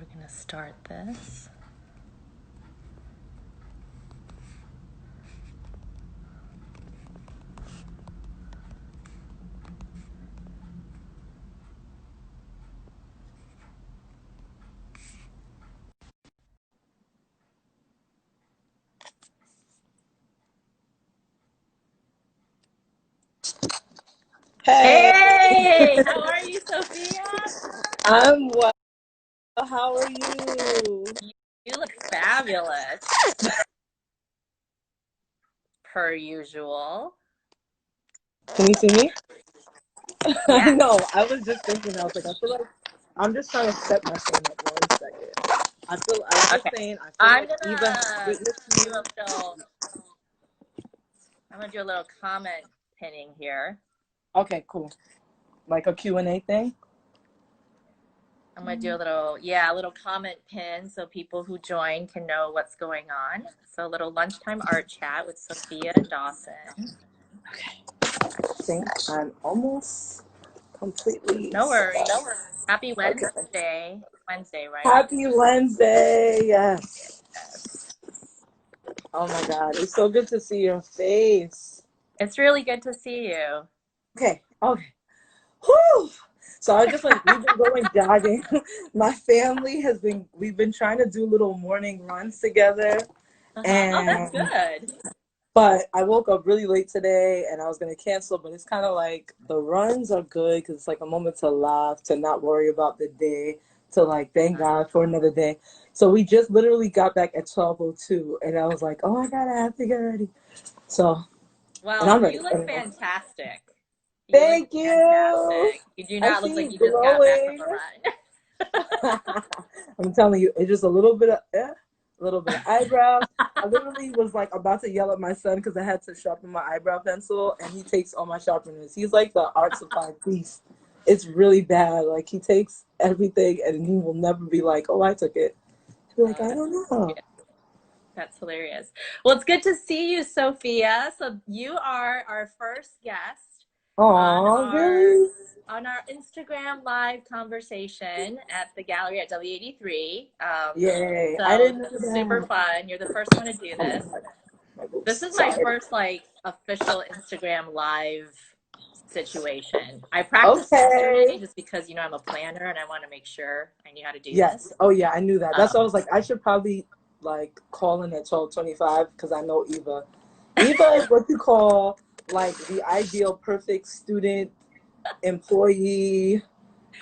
We're going to start this. Hey, how are you, Sophia? I'm well. How are you? You look fabulous. Per usual. Can you see me? Yeah. No, I was just thinking, I was like, I feel like I'm just trying to set my phone up 1 second. I was just saying, I feel I'm like Eva gonna witnessed do me. a little. I'm gonna do a little comment pinning here. Okay, cool. Like a Q&A thing? I'm gonna do a little comment pin so people who join can know what's going on. So a little lunchtime art chat with Sophia Dawson. Okay. I think I'm almost completely No set worries. up. Happy Okay. Wednesday. Wednesday, right? Happy Wednesday. Yes. Yes. Oh my God. It's so good to see your face. It's really good to see you. Okay. Whew. So we've been going jogging. My family we've been trying to do little morning runs together. Oh, that's And, good. but I woke up really late today and I was going to cancel, but it's kind of like the runs are good because it's like a moment to laugh, to not worry about the day, to like thank God for another day. So we just literally got back at 12:02 and I was like, oh my God, I have to get ready. So, and Well, I'm ready. you look fantastic. You look Thank you. fantastic. You do I not look see like you you just got back from glowing. a run. I'm telling you, it's just a little bit of eyebrows. I literally was like about to yell at my son because I had to sharpen my eyebrow pencil, and he takes all my sharpeners. He's like the art supply thief. It's really bad. Like he takes everything, and he will never be like, "Oh, I took it." He'll be like, "I That's don't know." hilarious. That's hilarious. Well, it's good to see you, Sophia. So you are our first guest on Aw, our really? on our Instagram live conversation at the gallery at W83. Yay! I So didn't know this is super that. fun. You're the first one to do Oh my this. God, my This boobs. is my Sorry. first like official Instagram live situation. I practiced yesterday Okay. just because I'm a planner and I want to make sure I knew how to do Yes. this. Oh yeah, I knew that. That's why I Um, was like, I should probably like call in at 12:25 because I know Eva. Eva is what you call like the ideal perfect student, employee,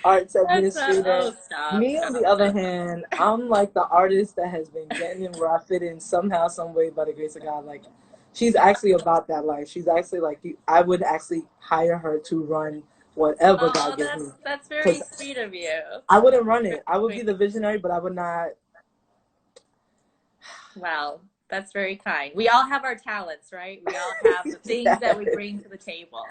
arts that's not. administrator. Oh, stop! Me, on No. the other hand, I'm like the artist that has been getting in where I fit in somehow, some way, by the grace of God. Like, she's actually about that life. She's actually like, I would actually hire her to run whatever Oh, God gives me. that's very Because sweet of you. I wouldn't That's run very it. I would be sweet. the visionary, but I would not. Wow, that's very kind. We all have our talents, right? We all have the things that we bring to the table.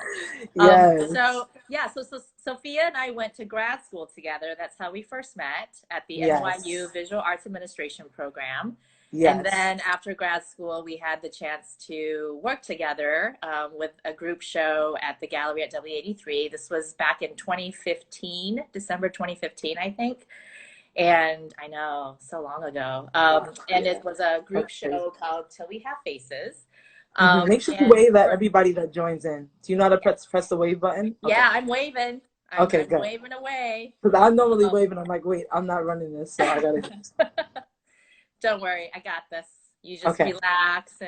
Yes. So yeah, so Sophia and I went to grad school together. That's how we first met at the NYU Yes. Visual Arts Administration program. And Yes. then after grad school, we had the chance to work together with a group show at the gallery at W83. This was back in 2015, December 2015, I think. And I know, so long ago. And Yeah. it was a group That's crazy. show called Till We Have Faces. Make sure you And wave at everybody that joins in. Do you know how to yeah, press the wave button? Okay. yeah, I'm waving. Okay, I'm good. waving away. Because I normally Um, wave and I'm like, wait, I'm not running this, so I gotta. don't worry, I got this. You just Okay. relax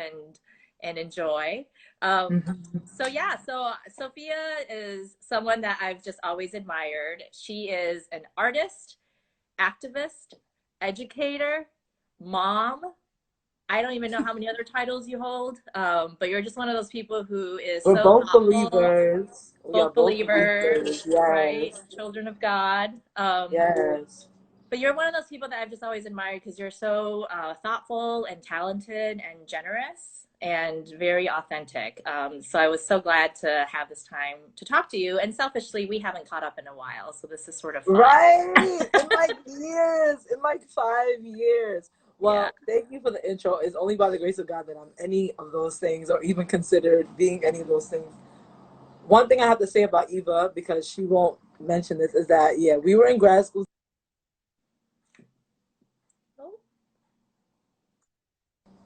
and enjoy. Um, Mhm. so yeah, so Sophia is someone that I've just always admired. She is an artist, activist, educator, mom. I don't even know how many other titles you hold, but you're just one of those people who is We're so both thoughtful, believers. We are both both believers, believers. right? Yes. Children of God. Yes. But you're one of those people that I've just always admired because you're so thoughtful and talented and generous and very authentic. So I was so glad to have this time to talk to you. And selfishly, we haven't caught up in a while, so this is sort of fun. Right. In like years. In like 5 years. Yeah. Well, thank you for the intro. It's only by the grace of God that I'm any of those things or even considered being any of those things. One thing I have to say about Eva, because she won't mention this, is that, yeah, we were in grad school.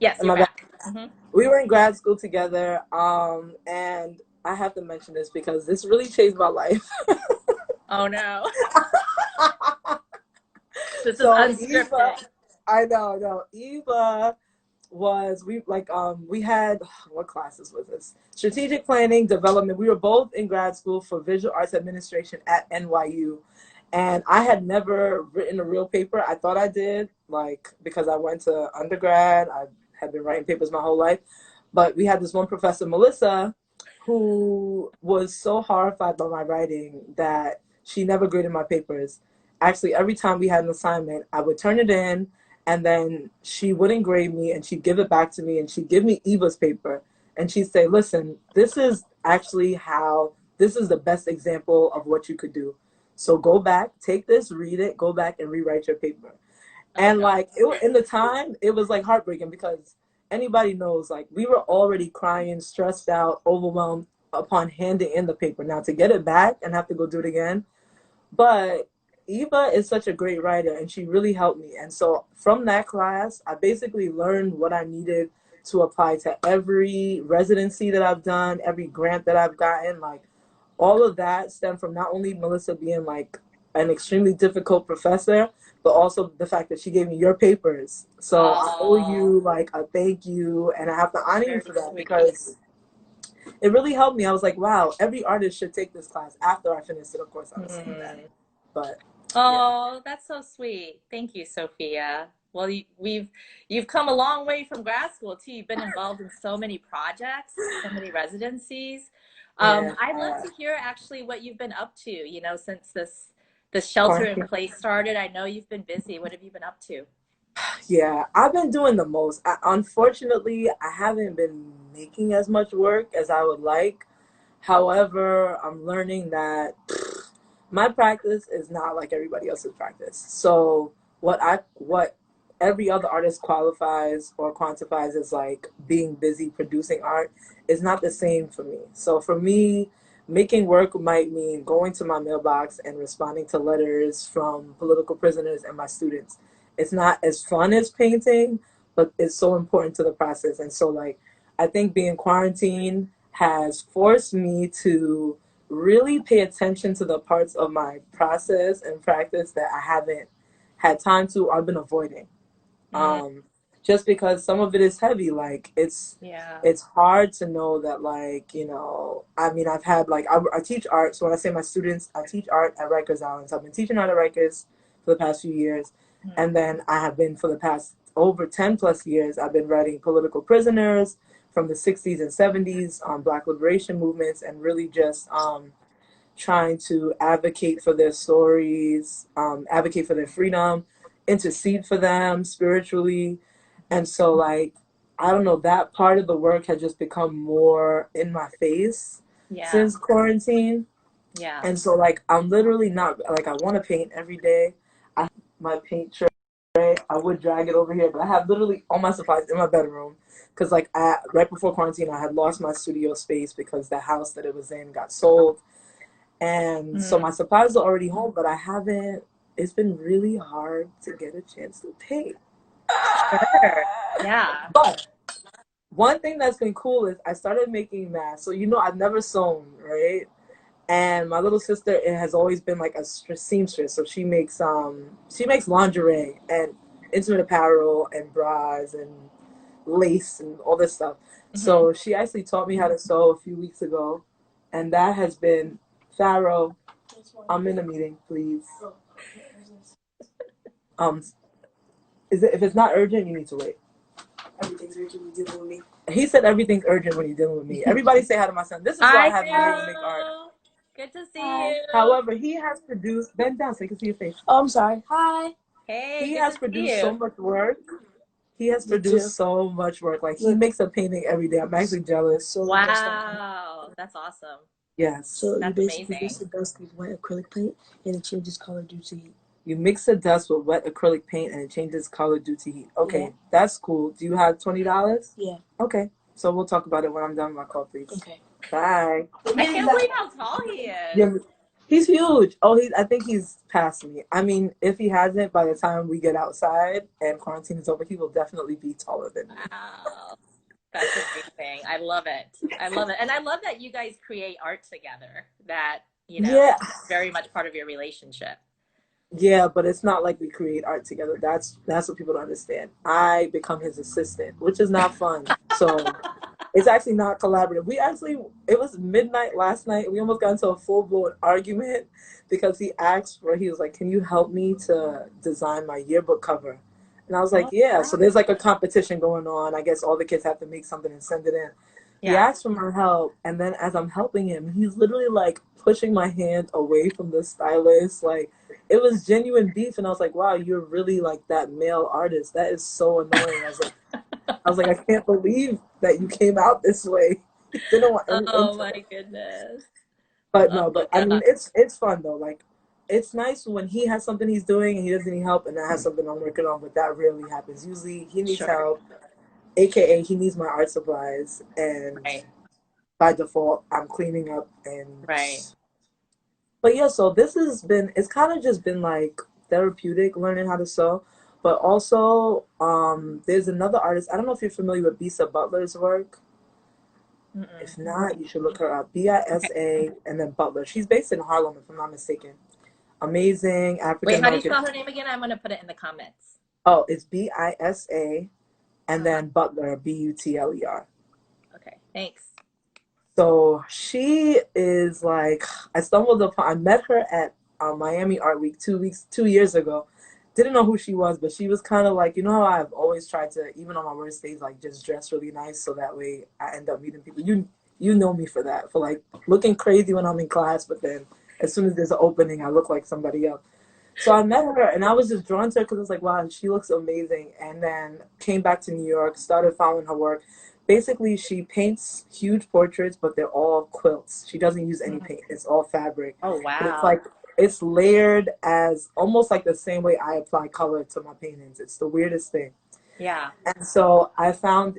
Yes, Am you're I back? back. Hmm. We were in grad school together, and I have to mention this because this really changed my life. Oh no. This is So Eva, unscripted. I know Eva was we had what classes was this? Strategic planning, development. We were both in grad school for visual arts administration at NYU. And I had never written a real paper. I thought I did, like because I went to undergrad. I had been writing papers my whole life. But we had this one professor, Melissa, who was so horrified by my writing that she never graded my papers. Actually, every time we had an assignment, I would turn it in and then she wouldn't grade me and she'd give it back to me and she'd give me Eva's paper and she'd say, listen, this is the best example of what you could do. So go back, take this, read it, go back and rewrite your paper. Oh And God. like in the time, it was like heartbreaking because anybody knows like we were already crying, stressed out, overwhelmed upon handing in the paper. Now to get it back and have to go do it again, but Eva is such a great writer and she really helped me. And so from that class, I basically learned what I needed to apply to every residency that I've done, every grant that I've gotten. Like all of that stemmed from not only Melissa being like an extremely difficult professor, but also the fact that she gave me your papers. So I owe Oh, you like a thank you and I have to honor you very for that sweet. because it really helped me. I was like, wow, every artist should take this class. After I finished it, of course, I was saying that. Hmm. But yeah. Oh, that's so sweet. Thank you, Sophia. Well, you've come a long way from grad school too. You've been involved in so many projects, so many residencies. Yeah. I'd love to hear actually what you've been up to, since this shelter in Quarantine. place started. I know you've been busy. What have you been up to? Yeah, I've been doing the most. Unfortunately, I haven't been making as much work as I would like. However, I'm learning that my practice is not like everybody else's practice. So what every other artist qualifies or quantifies as like being busy producing art is not the same for me. So for me, making work might mean going to my mailbox and responding to letters from political prisoners and my students. It's not as fun as painting, but it's so important to the process. And so like I think being quarantined has forced me to really pay attention to the parts of my process and practice that I haven't had time to or I've been avoiding. Mm, Um, just because some of it is heavy, like yeah. it's hard to know that like I mean I've had like I teach art, so when I say my students, I teach art at Rikers Island. So I've been teaching art at Rikers for the past few years, Mm, and then I have been for the past over 10 plus years. I've been writing political prisoners from the 60s and 70s on Black liberation movements, and really just trying to advocate for their stories, advocate for their freedom, intercede for them spiritually. And so, like, I don't know, that part of the work has just become more in my face yeah. since quarantine. Yeah. And so, like, I'm literally not, like, I want to paint every day. I have my paint tray. I would drag it over here, but I have literally all my supplies in my bedroom. Because, like, right before quarantine, I had lost my studio space because the house that it was in got sold, and so Mm, my supplies are already home, but I haven't. It's been really hard to get a chance to paint. sure. Yeah. But one thing that's been cool is I started making masks. So I've never sewn, right? And my little sister, it has always been like a seamstress. So she makes lingerie and intimate apparel and bras and lace and all this stuff. Hmm. So she actually taught me how to sew a few weeks ago, and that has been Pharaoh. I'm in a meeting, please. Um, if it's not urgent, you need to wait. Everything's urgent when you're dealing with me. He said everything's urgent when you're dealing with me. Everybody say hi to my son. This is why I Hi, have my mom make art. Pharaoh. Good to see Hi. you. However, he has produced. Bend down so you can see your face. Oh, I'm sorry. Hi. Hey, He good to has see produced so you. much work. He has Me too. produced so much work. Like he makes a painting every day. I'm actually jealous. So Wow, that's awesome. Yes. so you That's basically amazing. mix the dust with white acrylic paint and it changes color due to heat. You mix the dust with wet acrylic paint and it changes color due to heat. Okay, Yeah. that's cool. Do you have $20? Yeah. Okay. So we'll talk about it when I'm done with my call, please. Okay. Bye. I can't believe how tall he is. Yeah, He's huge. Oh, I think he's past me. I mean, if he hasn't, by the time we get outside and quarantine is over, he will definitely be taller than me. Wow. That's amazing. I love it. I love it. And I love that you guys create art together that, Yeah, is very much part of your relationship. yeah, but it's not like we create art together. That's what people don't understand. I become his assistant, which is not fun. So it's actually not collaborative. It was midnight last night. We almost got into a full blown argument because he was like, "Can you help me to design my yearbook cover?" And I was like, Oh, "Yeah." So wow. there's like a competition going on. I guess all the kids have to make something and send it in. He Yeah. asked for my help, and then as I'm helping him, he's literally like pushing my hand away from the stylus. Like it was genuine beef, and I was like, "Wow, you're really like that male artist. That is so annoying." I can't believe that you came out this way. Didn't want any Oh my input. goodness. But Oh no, but I yeah. mean it's fun though. Like it's nice when he has something he's doing and he doesn't need help and I have something I'm working on, but that rarely happens. Usually he needs Sure. help, aka he needs my art supplies and Right. by default I'm cleaning up and Right. but yeah, so this has been it's kind of just been like therapeutic learning how to sew. But also, there's another artist. I don't know if you're familiar with Bisa Butler's work. Mm-mm. If not, you should look her up. Okay. Bisa and then Butler. She's based in Harlem, if I'm not mistaken. Amazing African Wait, how do you American. spell her name again? I'm gonna put it in the comments. Oh, it's Bisa and Uh-huh. then Butler, Butler. Okay. Thanks. So she is like, I met her at Miami Art Week 2 years ago. Didn't know who she was, but she was kind of like, you know how I've always tried to, even on my worst days, like just dress really nice so that way I end up meeting people. You know me for that, for like looking crazy when I'm in class, but then as soon as there's an opening, I look like somebody else. So I met her and I was just drawn to her because I was like, wow, she looks amazing. And then came back to New York, started following her work. Basically, she paints huge portraits, but they're all quilts. She doesn't use any Mhm. paint. It's all fabric. Oh But it's wow. like, it's layered as almost like the same way I apply color to my paintings. It's the weirdest thing. Yeah. And so I found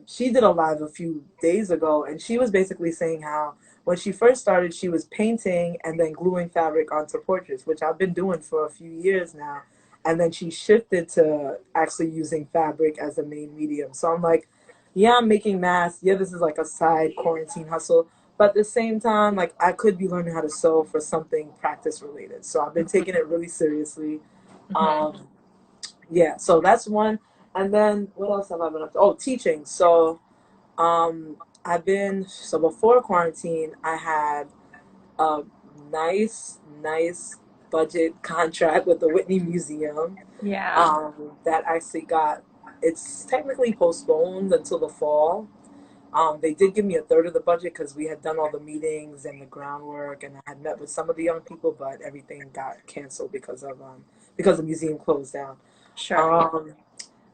she did a live a few days ago, and she was basically saying how when she first started, she was painting and then gluing fabric onto portraits, which I've been doing for a few years now. And then she shifted to actually using fabric as the main medium. So I'm like, yeah, I'm making masks. Yeah, this is like a side quarantine hustle. But at the same time, like I could be learning how to sew for something practice related. So I've been taking Hmm. it really seriously. Hmm. Um, yeah, so that's one. And then what else have I been up to? Oh, teaching. So um so before quarantine I had a nice budget contract with the Whitney Museum. Yeah. That actually got it's technically postponed until the fall. They did give me a third of the budget because we had done all the meetings and the groundwork, and I had met with some of the young people, but everything got canceled because the museum closed down. Sure. Um,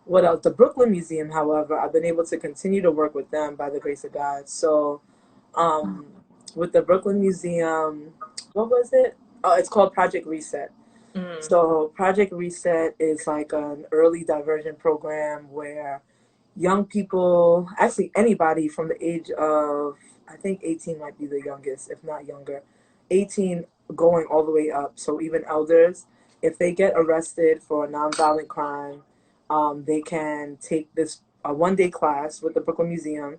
what else? The Brooklyn Museum, however, I've been able to continue to work with them by the grace of God. So, um, with the Brooklyn Museum, what was it? Oh, it's called Project Reset. Mm. So, Project Reset is like an early diversion program where young people, actually anybody from the age of, I think 18 might be the youngest, if not younger, 18 going all the way up. So even elders, if they get arrested for a nonviolent crime, they can take this a 1 day class with the Brooklyn Museum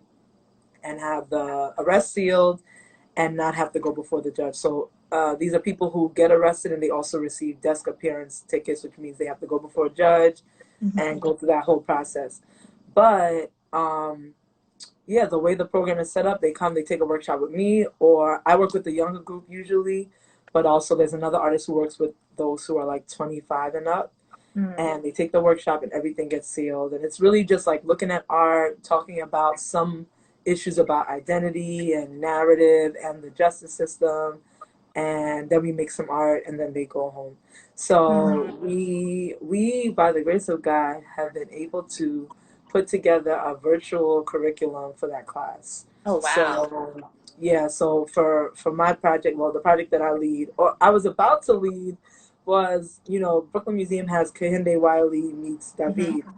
and have the arrest sealed and not have to go before the judge. So these are people who get arrested and they also receive desk appearance tickets, which means they have to go before a judge Hmm. and go through that whole process. But yeah, the way the program is set up, they take a workshop with me, or I work with the younger group usually, but also there's another artist who works with those who are like 25 and up, Mm. and they take the workshop and everything gets sealed. And it's really just like looking at art, talking about some issues about identity and narrative and the justice system, and then we make some art and then they go home. Hmm. So we by the grace of God have been able to put together a virtual curriculum for that class. Oh wow. So yeah, so for my project, well, the project that I lead or I was about to lead was, Brooklyn Museum has Kehinde Wiley meets David. Hmm.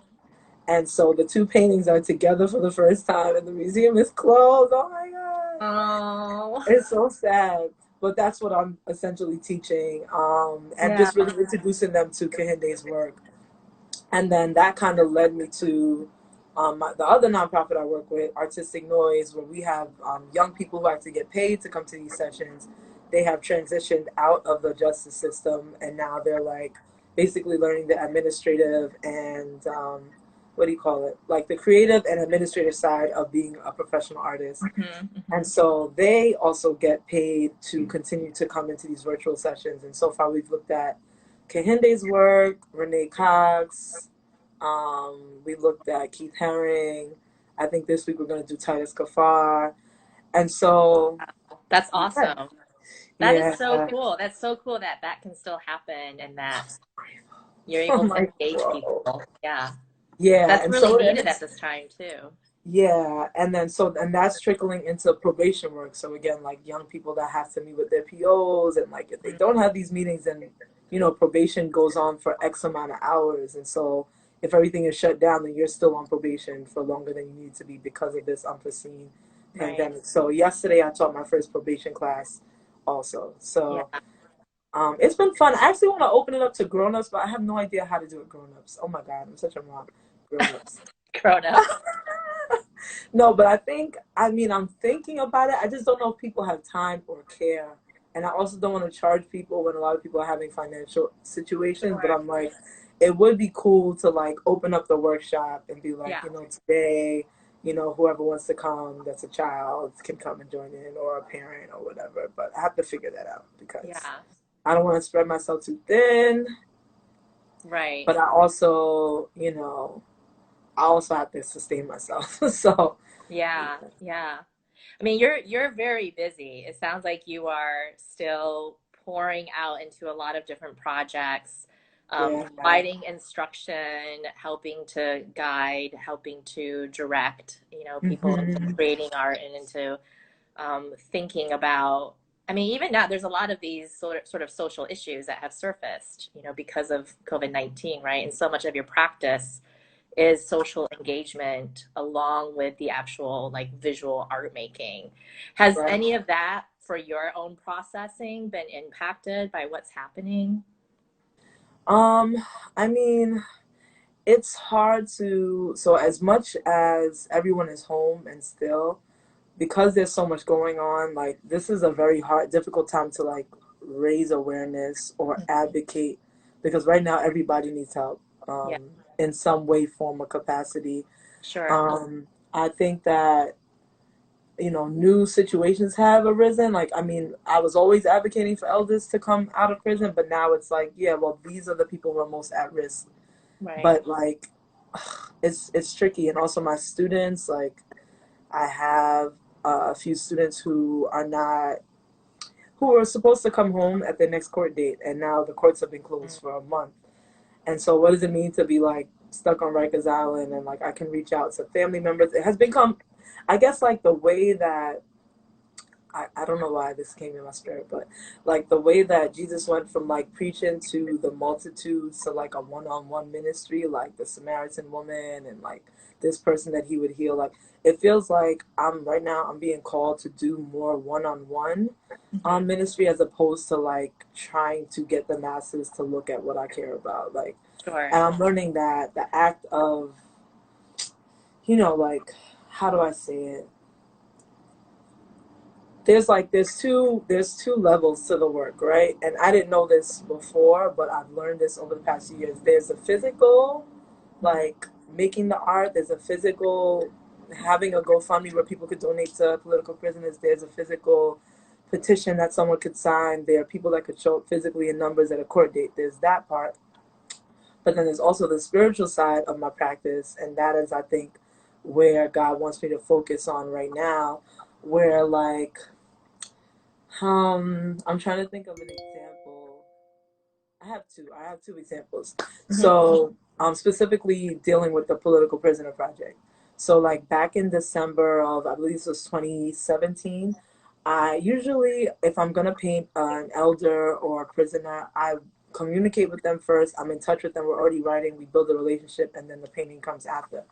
And so the two paintings are together for the first time and the museum is closed. Oh my God. Oh. It's so sad. but that's what I'm essentially teaching, and Yeah. just really introducing them to Kehinde's work. And then that kind of led me to the other nonprofit I work with, Artistic Noise, where we have young people who have to get paid to come to these sessions. They have transitioned out of the justice system, and now they're like basically learning the administrative and what do you call it? Like the creative and administrative side of being a professional artist. And Hmm. so they also get paid to continue to come into these virtual sessions. And so far, we've looked at Kehinde's work, Renee Cox. We looked at Keith Haring. I think this week we're going to do Titus Kafar. And so, That's yeah, awesome. That is so yeah. cool. That's so cool that that can still happen and that I'm so grateful. you're able I'm to like, engage whoa. people. Yeah. Yeah, That's and really so needed at it's this time too. yeah, and then so and that's trickling into probation work. So again, like young people that have to meet with their POs, and like if they don't have these meetings, then probation goes on for X amount of hours, and so if everything is shut down, then you're still on probation for longer than you need to be because of this unforeseen Right. pandemic. So yesterday I taught my first probation class, also. Yeah. So it's been fun. I actually want to open it up to grown-ups, but I have no idea how to do it grown-ups. Oh my God, I'm such a mom. Grown-ups. Grown ups. No, but I'm thinking about it. I just don't know if people have time or care. And I also don't want to charge people when a lot of people are having financial situations. But Sure. I'm like, it would be cool to like open up the workshop and be like, Yeah. today, whoever wants to come that's a child can come and join in, or a parent or whatever. But I have to figure that out because Yeah. I don't want to spread myself too thin. Right. But I also have to sustain myself. So, Yeah. Yeah. I mean, you're very busy. It sounds like you are still pouring out into a lot of different projects, yeah. providing instruction, helping to guide, helping to direct, people into Hmm. creating art and into thinking about. I mean, even now, there's a lot of these sort of social issues that have surfaced, because of COVID-19, right? And so much of your practice is social engagement along with the actual like visual art making. Has Right. any of that for your own processing been impacted by what's happening? Um, I mean, it's hard to, so as much as everyone is home and still, because there's so much going on, like this is a very hard, difficult time to like raise awareness or advocate because right now everybody needs help, Yeah, in some way, form, or capacity. sure. I think that new situations have arisen. Like, I mean, I was always advocating for elders to come out of prison, but now it's like, yeah, well, these are the people who are most at risk. Right. But like, it's tricky. And also, my students, like, I have a few students who are supposed to come home at their next court date, and now the courts have been closed for a month. And so, what does it mean to be like stuck on Rikers Island? And like, I can reach out to family members. It has become, I guess, like the way that I don't know why this came in my spirit, but like the way that Jesus went from like preaching to the multitudes to like a one-on-one ministry, like the Samaritan woman and like this person that he would heal, like it feels like I'm being called to do more one-on-one Hmm. ministry as opposed to like trying to get the masses to look at what I care about. Like, Sure. and I'm learning that the act of, like, how do I say it? There's two levels to the work, right? And I didn't know this before, but I've learned this over the past few years. There's a physical, Hmm. like making the art. There's a physical having a GoFundMe where people could donate to political prisoners. There's a physical petition that someone could sign. There are people that could show up physically in numbers at a court date. There's that part. But then there's also the spiritual side of my practice, and that is, I think, where God wants me to focus on right now, where like I'm trying to think of an example. I have two. I have two examples. Hmm. So, specifically dealing with the political prisoner project. So, like back in December of, I believe this was 2017, I usually, if I'm gonna paint an elder or a prisoner, I communicate with them first. I'm in touch with them. We're already writing. We build a relationship, and then the painting comes after.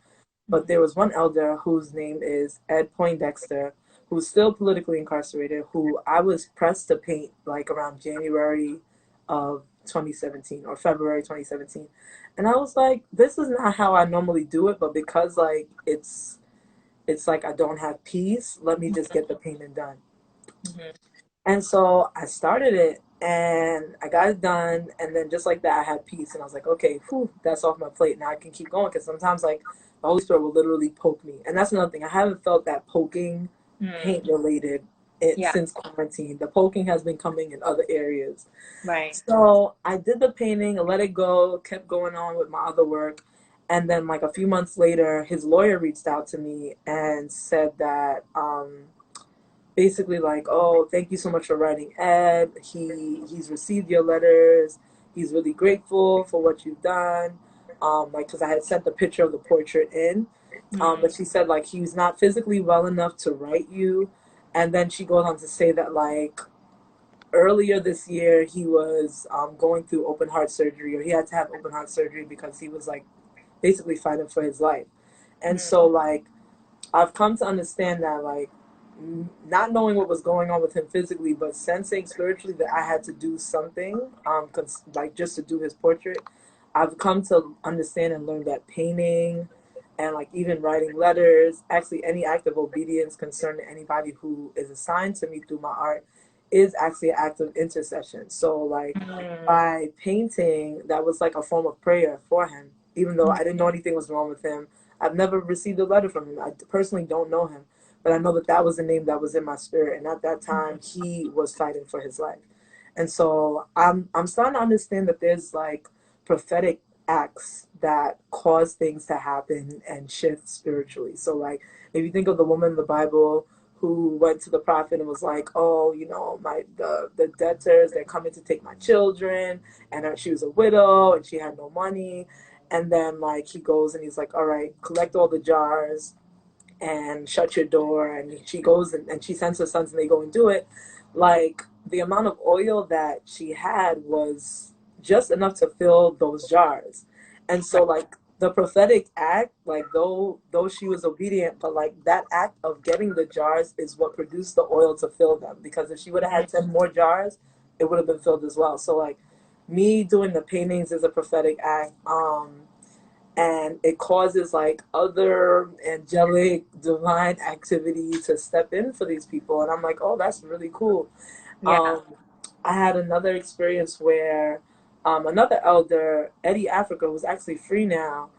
But there was one elder whose name is Ed Poindexter, who's still politically incarcerated, who I was pressed to paint like around January of 2017 or February 2017. And I was like, this is not how I normally do it, but because like it's like I don't have peace, let me just get the painting done. Mhm. And so I started it and I got it done. And then just like that, I had peace. And I was like, okay, whew, that's off my plate. Now I can keep going. Because sometimes, like, the Holy Spirit will literally poke me. And that's another thing. I haven't felt that poking, Mm. paint related it Yeah. since quarantine. The poking has been coming in other areas. Right. So I did the painting, I let it go, kept going on with my other work. And then, like, a few months later, his lawyer reached out to me and said that, basically like, oh, thank you so much for writing Ed. He's received your letters. He's really grateful for what you've done. Like, because I had sent the picture of the portrait in, Mm. but she said like he's not physically well enough to write you. And then she goes on to say that like earlier this year he was going through open heart surgery, or he had to have open heart surgery because he was like basically fighting for his life. And Mm. so like I've come to understand that, like, not knowing what was going on with him physically, but sensing spiritually that I had to do something, like just to do his portrait. I've come to understand and learn that painting and like even writing letters, actually any act of obedience concerning anybody who is assigned to me through my art, is actually an act of intercession. So like Mm. by painting, that was like a form of prayer for him, even though I didn't know anything was wrong with him. I've never received a letter from him. I personally don't know him, but I know that that was the name that was in my spirit. And at that time, he was fighting for his life. And so I'm starting to understand that there's like prophetic acts that cause things to happen and shift spiritually. So like if you think of the woman in the Bible who went to the prophet and was like, "Oh, you know, my the debtors, they're coming to take my children," and she was a widow and she had no money. And then like he goes and he's like, all right, collect all the jars and shut your door. And she goes and she sends her sons and they go and do it. Like the amount of oil that she had was just enough to fill those jars. And so Right. like the prophetic act, like though she was obedient, but like that act of getting the jars is what produced the oil to fill them. Because if she would have had 10 more jars, it would have been filled as well. So like me doing the paintings is a prophetic act. And it causes like other angelic divine activity to step in for these people, and I'm like, oh, that's really cool. Yeah. um, I had another experience where another elder, Eddie Africa, who's actually free now.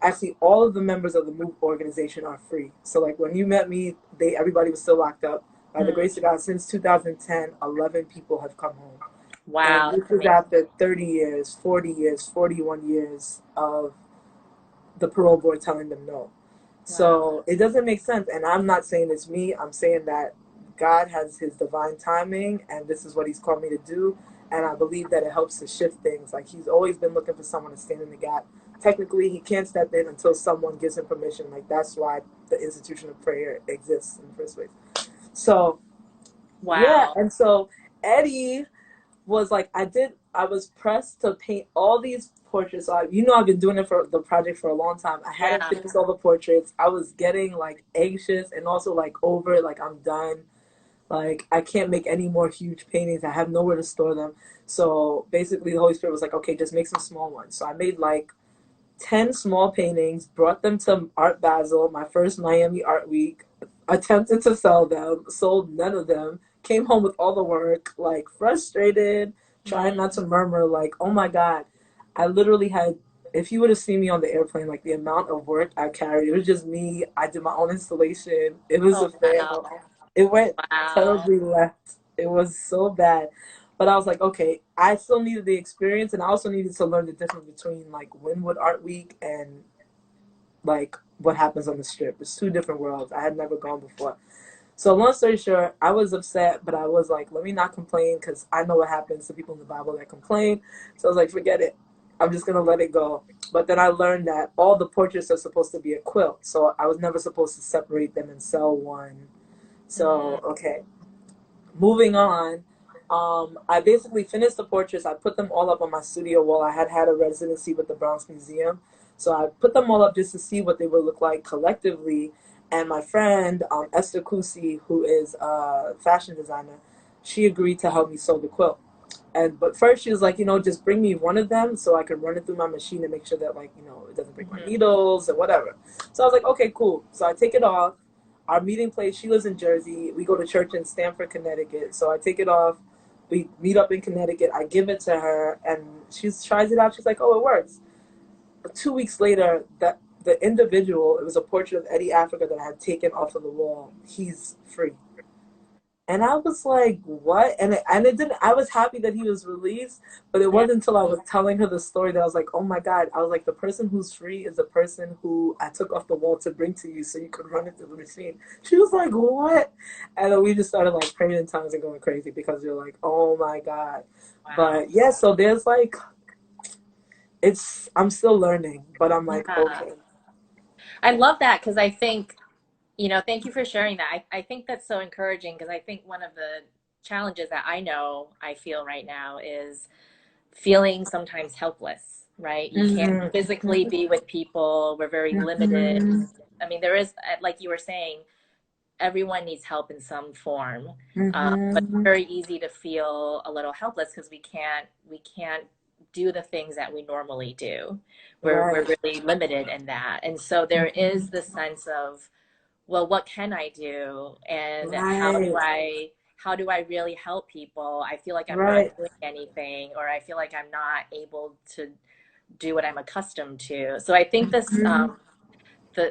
Actually all of the members of the move organization are free, so like when you met me, they everybody was still locked up. By the Mm. grace of God, since 2010, 11 people have come home, and Wow. this That's is amazing. after 30 years, 40 years, 41 years of the parole board telling them no. Wow. So it doesn't make sense. And I'm not saying it's me. I'm saying that God has his divine timing and this is what he's called me to do. And I believe that it helps to shift things. Like he's always been looking for someone to stand in the gap. Technically, he can't step in until someone gives him permission. Like that's why the institution of prayer exists in the first place. So, yeah. Wow. And so Eddie was like I was pressed to paint all these portraits. So I've been doing it for the project for a long time. I hadn't Yeah. finished all the portraits. I was getting like anxious and also like over it, like I'm done. Like I can't make any more huge paintings. I have nowhere to store them. So basically the Holy Spirit was like, okay, just make some small ones. So I made like 10 small paintings, brought them to Art Basel, my first Miami Art Week, attempted to sell them, sold none of them, came home with all the work, like frustrated, trying Mm. not to murmur, like, oh my God. I literally had, if you would have seen me on the airplane, like the amount of work I carried, it was just me. I did my own installation. It was a Oh fail. wow. It went Wow. terribly left. It was so bad. But I was like, okay, I still needed the experience, and I also needed to learn the difference between like Wynwood Art Week and like what happens on the strip. It's two different worlds. I had never gone before. So long story short, I was upset, but I was like, let me not complain because I know what happens to people in the Bible that complain. So I was like, forget it. I'm just gonna let it go. But then I learned that all the portraits are supposed to be a quilt, so I was never supposed to separate them and sell one. Mm. So okay, moving on. I basically finished the portraits. I put them all up on my studio wall. I had a residency with the Bronx Museum, so I put them all up just to see what they would look like collectively. And my friend, Esther Kusi, who is a fashion designer, she agreed to help me sew the quilt. And but first she was like, just bring me one of them so I can run it through my machine and make sure that like, it doesn't break my Mhm. needles or whatever. So I was like, okay, cool. So I take it off. Our meeting place, she lives in Jersey. We go to church in Stamford, Connecticut. So I take it off. We meet up in Connecticut. I give it to her and she tries it out. She's like, oh, it works. 2 weeks later, that the individual, it was a portrait of Eddie Africa that I had taken off of the wall. He's free. And I was like, what? And it didn't, I was happy that he was released, but it Yeah. wasn't until I was telling her the story that I was like, oh my God. I was like, the person who's free is the person who I took off the wall to bring to you so you could run it through the machine. She was like, what? And then we just started like praying in tongues and going crazy because you're like, oh my God. Wow. But yeah, so there's like, I'm still learning, but I'm like, Yeah. okay. I love that because I think, thank you for sharing that. I think that's so encouraging because I think one of the challenges that I know I feel right now is feeling sometimes helpless, right? You can't Mm-hmm. physically be with people. We're very limited. Mm-hmm. I mean, there is, like you were saying, everyone needs help in some form, but it's Mm-hmm. very easy to feel a little helpless because we can't do the things that we normally do. We're Right. really limited in that, and so there is this sense of, well, what can I do, and Right. how do I really help people? I feel like I'm not Right. doing anything, or I feel like I'm not able to do what I'm accustomed to. So I think this Mm-hmm.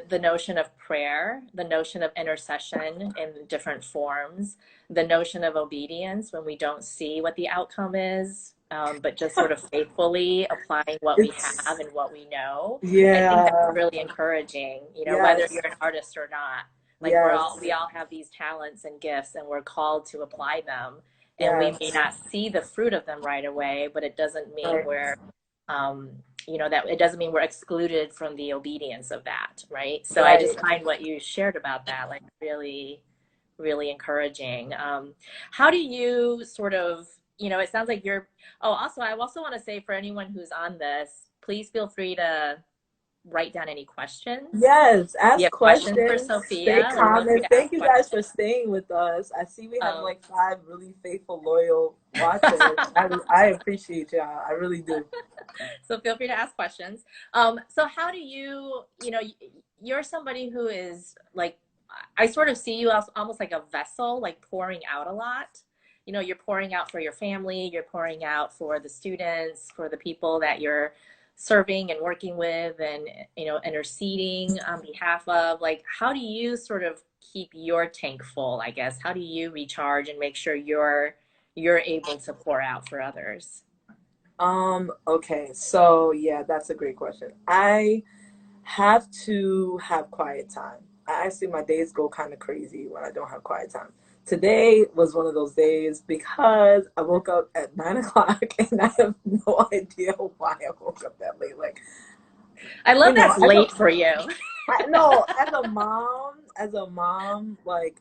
the notion of prayer, the notion of intercession in different forms, the notion of obedience when we don't see what the outcome is, but just sort of faithfully applying what we It's have and what we know. I think that's yeah. really encouraging, whether Yes. you're an artist or not. Like Yes. we all have these talents and gifts and we're called to apply them. And we may Yes. not see the fruit of them right away, but it doesn't mean Right. um, that it doesn't mean we're excluded from the obedience of that, right? So I Right. just find what you shared about that like really, really encouraging. How do you sort of, it sounds like you're, oh, also, I also want to say for anyone who's on this, please feel free to write down any questions. Yes. If you Ask have questions for questions. Stay Sophia, like feel free comments. to Thank ask you guys for questions. staying with us. I see we have Um, like 5 really faithful, loyal watchers. I appreciate y'all. I really do. so feel free to ask questions. So how do you, you're somebody who is like, I sort of see you as almost like a vessel, like pouring out a lot. You're pouring out for your family, you're pouring out for the students, for the people that you're serving and working with and, interceding on behalf of. Like, how do you sort of keep your tank full, I guess? How do you recharge and make sure you're able to pour out for others? Okay. So yeah, that's a great question. I have to have quiet time. I actually, my days go kind of crazy when I don't have quiet time. Today was one of those days because I woke up at 9 o'clock and I have no idea why I woke up that late. Like, I love that's as a, late for you. I no, as a mom, like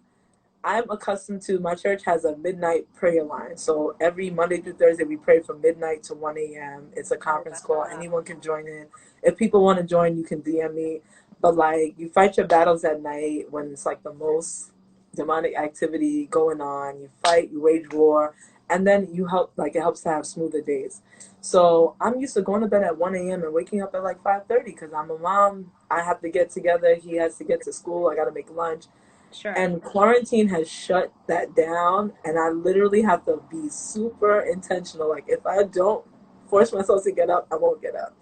I'm accustomed to my church has a midnight prayer line. So every Monday through Thursday, we pray from midnight to 1 a.m. It's a Oh, conference call. wow. Anyone can join in. If people want to join, you can DM me. But like, you fight your battles at night when it's like the most demonic activity going on. You fight, you wage war, and then you help, like, it helps to have smoother days. So I'm used to going to bed at 1 a.m. and waking up at like 5:30 because I'm a mom. I have to get together. He has to get to school. I got to make lunch. Sure. And quarantine has shut that down, and I literally have to be super intentional. Like, if I don't force myself to get up, I won't get up.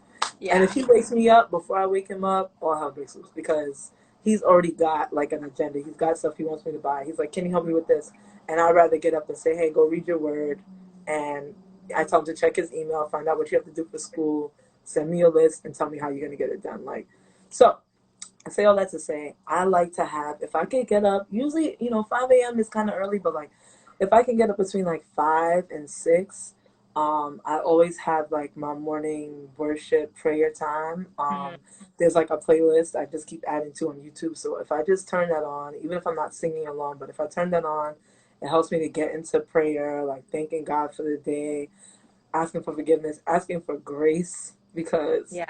And if Yeah. he wakes me up before I wake him up, all hell breaks loose because he's already got like an agenda. He's got stuff he wants me to buy. He's like, "Can you help me with this?" And I'd rather get up and say, "Hey, go read your word." And I tell him to check his email, find out what you have to do for school, send me a list, and tell me how you're gonna get it done. Like, so I say all that to say, I like to have, if I can get up, usually, 5 a.m. is kind of early, but like, if I can get up between like 5 and 6, I always have like my morning worship prayer time. Mm, There's like a playlist I just keep adding to on YouTube. So if I just turn that on, even if I'm not singing along, but if I turn that on, it helps me to get into prayer, like thanking God for the day, asking for forgiveness, asking for grace, because yeah.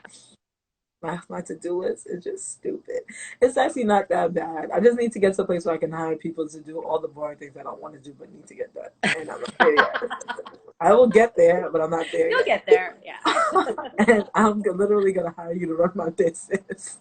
my to-do list is just stupid. It's actually not that bad. I just need to get to a place where I can hire people to do all the boring things I don't want to do but need to get done. And I'm not there yet. I will get there, but I'm not there You'll yet. get there. Yeah. And I'm literally gonna hire you to run my business.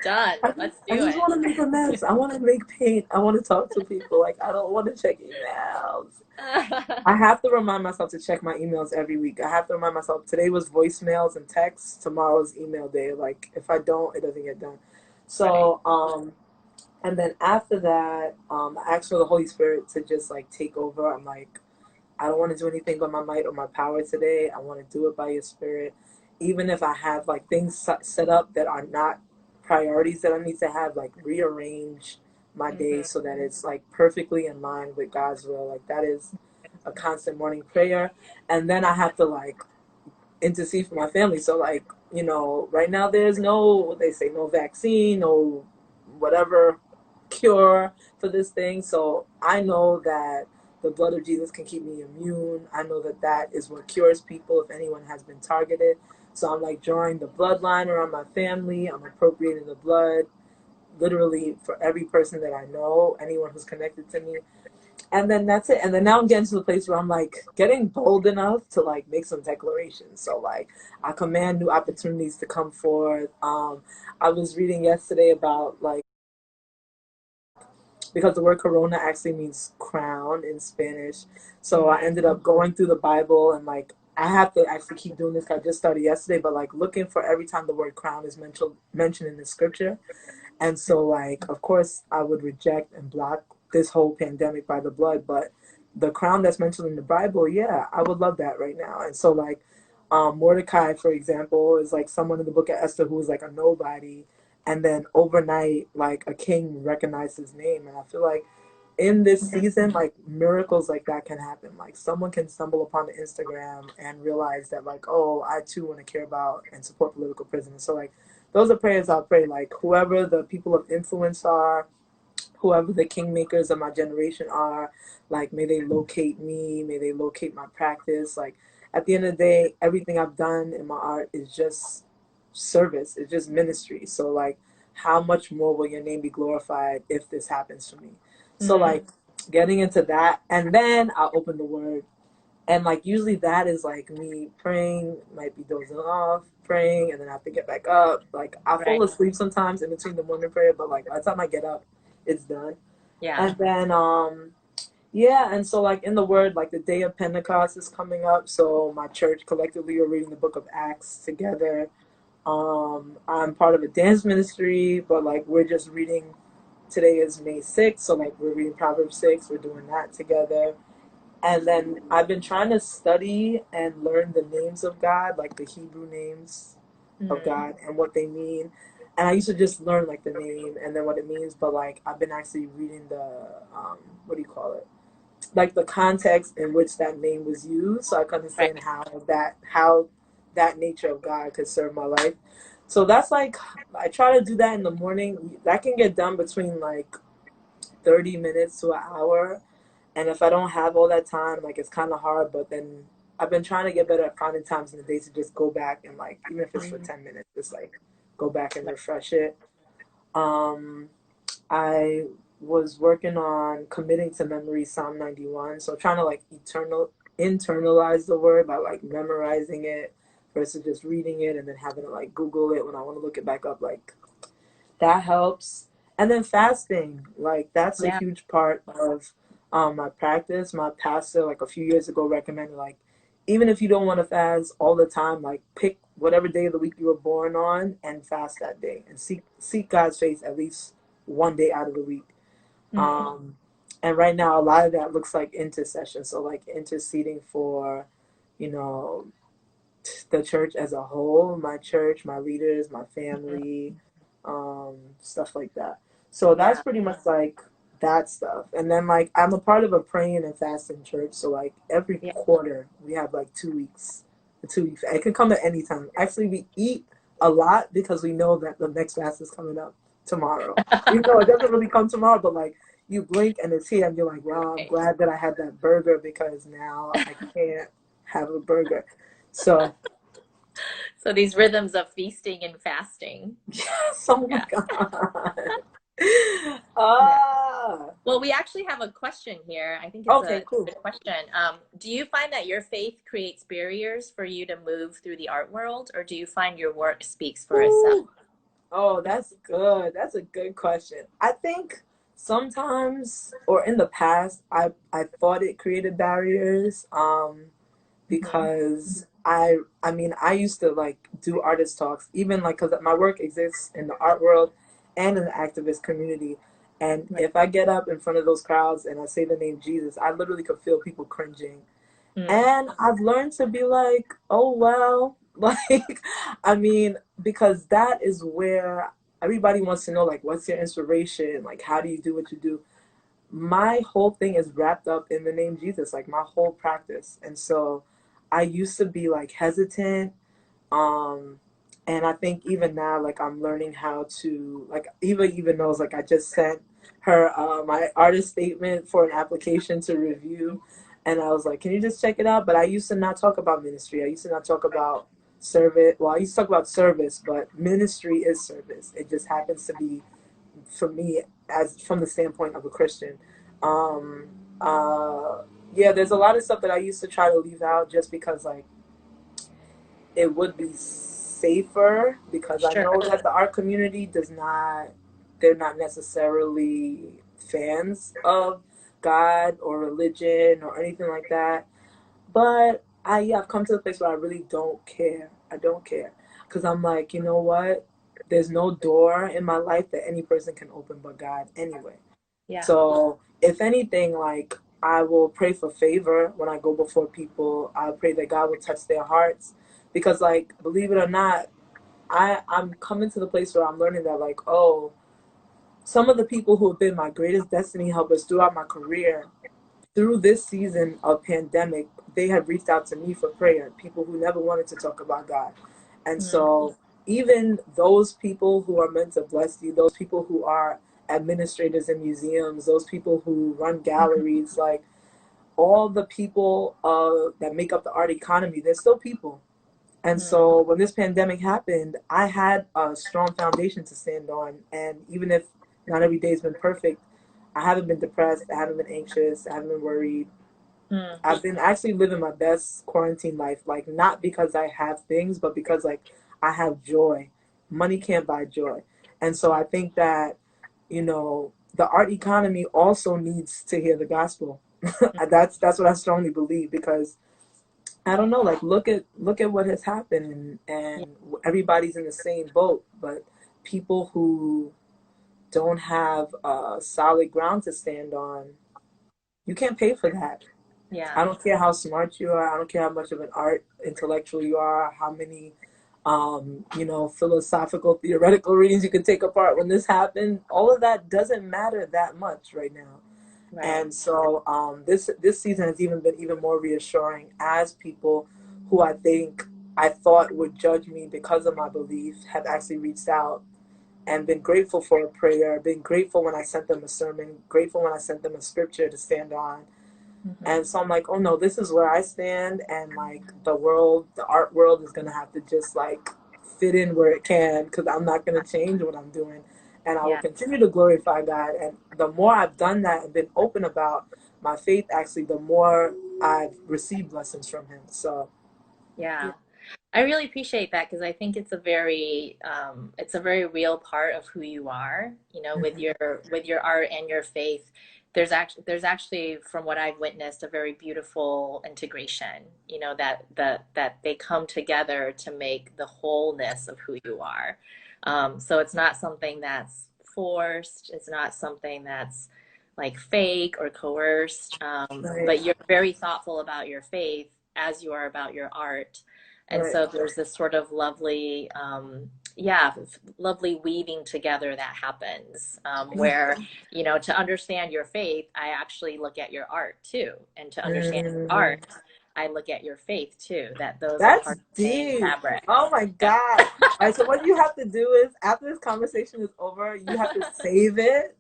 Done. Let's I do just want to make a mess. I want to make paint. I want to talk to people. Like, I don't want to check emails. it. I have to remind myself to check my emails every week. I have to remind myself today was voicemails and texts. Tomorrow's email day. Like, if I don't, it doesn't get done. Right. So, and then after that, I asked for the Holy Spirit to just like take over. I'm like, I don't want to do anything by my might or my power today. I want to do it by your spirit. Even if I have like things set up that are not priorities that I need to have, like rearrange my day Mm-hmm. so that it's like perfectly in line with God's will. Like that is a constant morning prayer. And then I have to like intercede for my family. So like, right now there's no, they say no vaccine, no whatever cure for this thing. So I know that the blood of Jesus can keep me immune. I know that that is what cures people if anyone has been targeted. So I'm like drawing the bloodline around my family. I'm appropriating the blood literally for every person that I know, anyone who's connected to me. And then that's it. And then now I'm getting to the place where I'm like getting bold enough to like make some declarations. So like I command new opportunities to come forth. I was reading yesterday about like, because the word corona actually means crown in Spanish. So I ended up going through the Bible and like I have to actually keep doing this. I just started yesterday, but like looking for every time the word crown is mentioned in the scripture. And so, like, of course, I would reject and block this whole pandemic by the blood, but the crown that's mentioned in the Bible, yeah, I would love that right now. And so, like, Mordecai, for example, is like someone in the book of Esther who was like a nobody, and then overnight, like, a king recognized his name. And I feel like in this season, like, miracles like that can happen. Like, someone can stumble upon the Instagram and realize that, like, oh, I too want to care about and support political prisoners. So, like, those are prayers I'll pray. Like whoever the people of influence are, whoever the kingmakers of my generation are, like may they locate me, may they locate my practice. Like at the end of the day, everything I've done in my art is just service. It's just ministry. So like how much more will your name be glorified if this happens for me? So Mm-hmm. like getting into that and then I'll open the word and like usually that is like me praying, might be dozing off, praying, and then I have to get back up. Like I Right. fall asleep sometimes in between the morning prayer, but like by the time I get up, it's done. Yeah. And then yeah, and so like in the word, like the day of Pentecost is coming up. So my church collectively are reading the book of Acts together. I'm part of a dance ministry, but like we're just reading today is May 6th, so like we're reading Proverbs 6, we're doing that together. And then I've been trying to study and learn the names of God, like the Hebrew names of Mm-hmm. God and what they mean. And I used to just learn like the name and then what it means, but like I've been actually reading the what do you call it? Like the context in which that name was used, so I can Right. understand how that nature of God could serve my life. So that's like I try to do that in the morning. That can get done between like 30 minutes to an hour, and if I don't have all that time, like it's kind of hard. But then I've been trying to get better at finding times in the day to just go back and like, even if it's for 10 minutes, just like go back and refresh it. Um, I was working on committing to memory Psalm 91, so trying to like internalize the word by like memorizing it versus just reading it and then having to like Google it when I want to look it back up. Like that helps. And then fasting, like that's a Yeah. huge part of my practice. My pastor, like a few years ago, recommended like even if you don't want to fast all the time, like pick whatever day of the week you were born on and fast that day and seek God's face at least one day out of the week. Mm-hmm. Um, and right now, a lot of that looks like intercession. So like interceding for, you know, the church as a whole, my church, my leaders, my family, stuff like that. So that's Yeah. pretty much like that stuff. And then like I'm a part of a praying and fasting church. So like every Yeah. quarter we have like 2 weeks. A 2 week. It can come at any time. Actually, we eat a lot because we know that the next fast is coming up tomorrow. Even though it doesn't really come tomorrow, but like you blink and it's here, and you're like, wow, I'm Right. glad that I had that burger because now I can't have a burger. So So these rhythms of feasting and fasting. Yes, oh my Yeah. God. Yeah. Ah, Well, we actually have a question here. I think it's okay, a cool. good question. Do you find that your faith creates barriers for you to move through the art world, or do you find your work speaks for itself? Ooh. Oh, that's good. That's a good question. I think sometimes or in the past I thought it created barriers Hmm. because I mean I used to like do artist talks even like cuz my work exists in the art world and in the activist community, and Right. if I get up in front of those crowds and I say the name Jesus, I literally could feel people cringing. Mm, And I've learned to be like, oh, well, like, I mean, because that is where everybody wants to know, like, what's your inspiration? Like, how do you do what you do? My whole thing is wrapped up in the name Jesus, like, my whole practice. And so I used to be, like, hesitant. Um, and I think even now, like, I'm learning how to, like, Eva even knows, like, I just sent her my artist statement for an application to review, and I was like, can you just check it out? But I used to not talk about ministry. I used to not talk about service. Well, I used to talk about service, but ministry is service. It just happens to be for me as from the standpoint of a Christian. Um, uh, yeah, there's a lot of stuff that I used to try to leave out just because like it would be safer because I sure. know that the art community does not, they're not necessarily fans of God or religion or anything like that. But I've come to the place where I really don't care. I don't care because I'm like, you know what? There's no door in my life that any person can open but God anyway. Yeah. So if anything, like I will pray for favor when I go before people. I pray that God will touch their hearts because, like, believe it or not, I'm coming to the place where I'm learning that, like, oh, some of the people who have been my greatest destiny helpers throughout my career, through this season of pandemic, they have reached out to me for prayer. People who never wanted to talk about God, and Mm, so even those people who are meant to bless you, those people who are administrators in museums, those people who run galleries, like all the people that make up the art economy, they're still people. And mm, so when this pandemic happened, I had a strong foundation to stand on. And even if not every day's been perfect, I haven't been depressed, I haven't been anxious, I haven't been worried. mm, I've been actually living my best quarantine life, like not because I have things, but because like I have joy. Money can't buy joy. And so I think that, you know, the art economy also needs to hear the gospel. mm, That's what I strongly believe because I don't know, like look at what has happened, yeah. and everybody's in the same boat, but people who don't have a solid ground to stand on, you can't pay for that. Yeah. I don't care how smart you are. I don't care how much of an art intellectual you are, how many, philosophical, theoretical readings you can take apart when this happened. All of that doesn't matter that much right now. Right. And so this season has even been even more reassuring as people who I thought would judge me because of my belief have actually reached out and been grateful for a prayer, been grateful when I sent them a sermon, grateful when I sent them a scripture to stand on. Hmm. And so I'm like, oh no, this is where I stand, and like the world, the art world is gonna have to just like fit in where it can, because I'm not gonna change what I'm doing, and I will Yeah. continue to glorify God. And the more I've done that and been open about my faith, actually, the more I've received blessings from Him. So yeah, Yeah. I really appreciate that because I think it's a very real part of who you are, hmm with your art and your faith. There's actually from what I've witnessed a very beautiful integration, that they come together to make the wholeness of who you are. So it's not something that's forced, it's not something that's like fake or coerced, right, but you're very thoughtful about your faith as you are about your art. And right, so there's this sort of lovely, yeah, lovely weaving together that happens, where, to understand your faith, I actually look at your art too. And to understand your mm, art, I look at your faith too, that those are that's part of the same deep. fabric. Oh my Yeah. God! All right, so what you have to do is after this conversation is over, you have to save it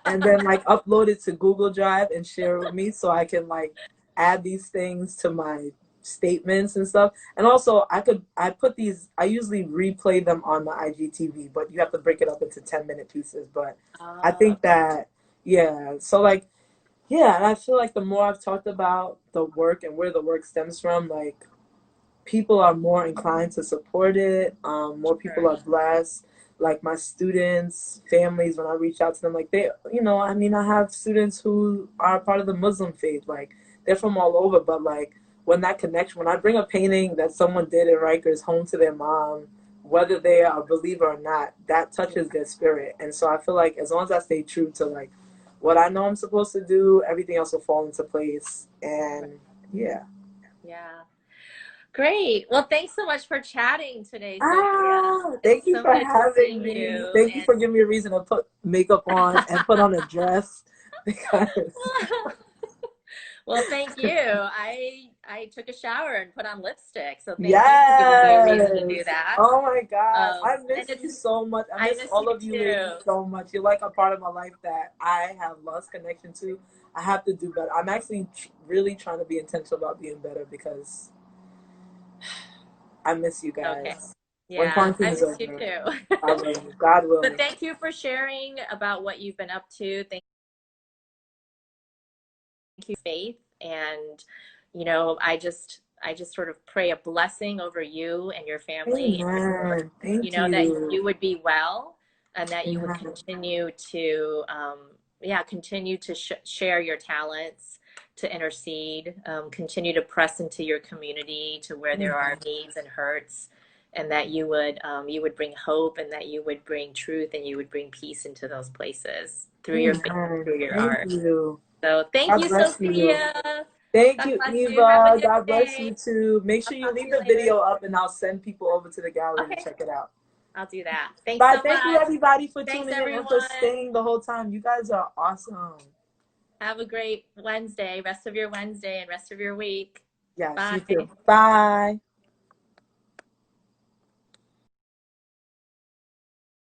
and then like upload it to Google Drive and share it with me so I can like add these things to my statements and stuff. And also I usually replay them on my IGTV, but you have to break it up into 10-minute pieces. But I Oh, think that, yeah, so like, yeah, and I feel like the more I've talked about the work and where the work stems from, like, people are more inclined to support it. More people sure. are blessed. Like my students, families, when I reach out to them, like they, I mean, I have students who are part of the Muslim faith. Like they're from all over, but like when that connection, when I bring a painting that someone did in Rikers home to their mom, whether they are a believer or not, that touches their spirit. And so I feel like as long as I stay true to like what I know I'm supposed to do, everything else will fall into place. And yeah. Yeah. Great. Well, thanks so much for chatting today, Sophia. Ah, It's thank you so for good to having see me. you. Thank you for giving me a reason to put makeup on and put on a dress because Well, thank you. I took a shower and put on lipstick, so thank you for giving me a reason to do yes. that. Oh my gosh. I And miss it's you so much. I I miss miss all you of you ladies too. so much. You're like a part of my life that I have lost connection to. I have to do better. I'm actually really trying to be intentional about being better because I miss you Okay. guys. When Yeah, quarantine I is miss you over, too. I will. God But willing. thank you for sharing about what you've been up to. Thank you, faith. And, I just sort of pray a blessing over you and your family and your work, Amen. Thank that you. you would be well and that you would Amen. continue to, yeah, continue to share your talents, to intercede, continue to press into your community to where there are Amen. needs and hurts, and that you would bring hope and that you would bring truth and you would bring peace into those places through your faith, Amen. through your Thank art. you. So thank God you, bless you. Sophia. Thank God you, bless you. Have a Eva. good God bless day. you too. Make I'll sure you talk to leave you the later. video up and I'll send people over to the gallery to Okay, check it out. I'll do that. Thanks Bye. so Thank you, much. everybody, for Thanks, tuning in and for everyone. staying the whole time. You guys are awesome. Have a great Wednesday, rest of your Wednesday and rest of your week. Yes, you Bye. too. Bye.